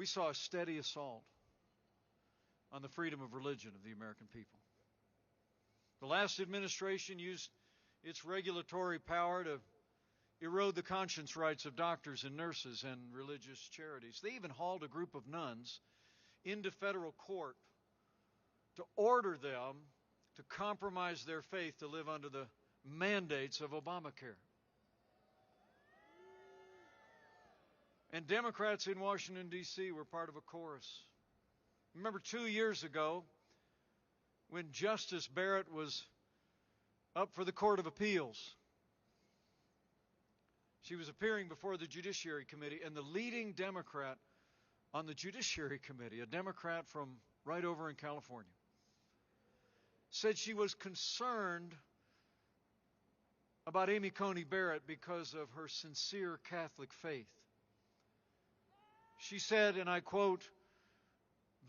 we saw a steady assault on the freedom of religion of the American people. The last administration used its regulatory power to erode the conscience rights of doctors and nurses and religious charities. They even hauled a group of nuns into federal court to order them to compromise their faith to live under the mandates of Obamacare. And Democrats in Washington, D.C. were part of a chorus. Remember 2 years ago when Justice Barrett was up for the Court of Appeals. She was appearing before the Judiciary Committee, and the leading Democrat on the Judiciary Committee, a Democrat from right over in California, said she was concerned about Amy Coney Barrett because of her sincere Catholic faith. She said, and I quote,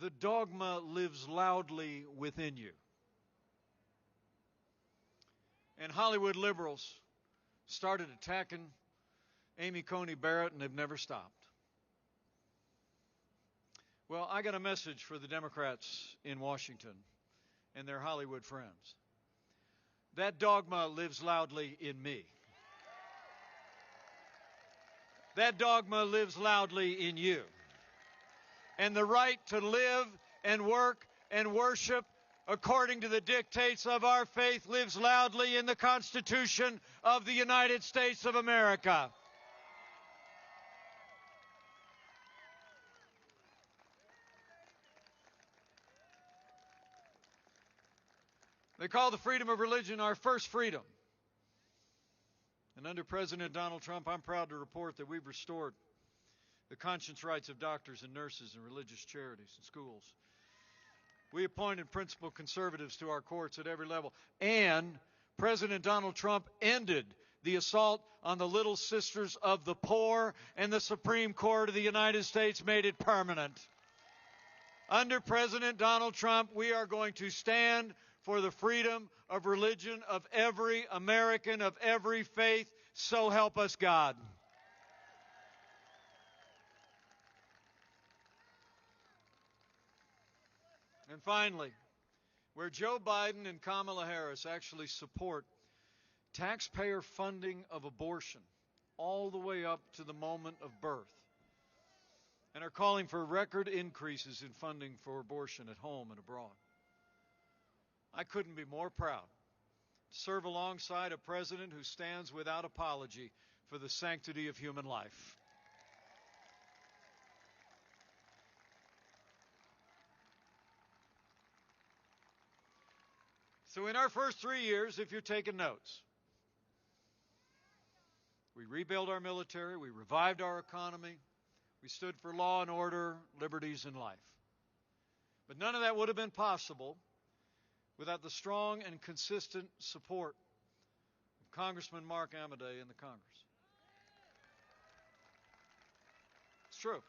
"The dogma lives loudly within you." And Hollywood liberals started attacking Amy Coney Barrett, and they've never stopped. Well, I got a message for the Democrats in Washington and their Hollywood friends. That dogma lives loudly in me. That dogma lives loudly in you. And the right to live and work and worship according to the dictates of our faith lives loudly in the Constitution of the United States of America. They call the freedom of religion our first freedom. And under President Donald Trump, I'm proud to report that we've restored the conscience rights of doctors and nurses and religious charities and schools. We appointed principal conservatives to our courts at every level. And President Donald Trump ended the assault on the little sisters of the poor, and the Supreme Court of the United States made it permanent. Under President Donald Trump, we are going to stand for the freedom of religion of every American, of every faith. So help us God. And finally, where Joe Biden and Kamala Harris actually support taxpayer funding of abortion all the way up to the moment of birth, and are calling for record increases in funding for abortion at home and abroad, I couldn't be more proud to serve alongside a president who stands without apology for the sanctity of human life. So in our first 3 years, if you're taking notes, we rebuilt our military, we revived our economy, we stood for law and order, liberties, and life. But none of that would have been possible without the strong and consistent support of Congressman Mark Amadei in the Congress. It's true.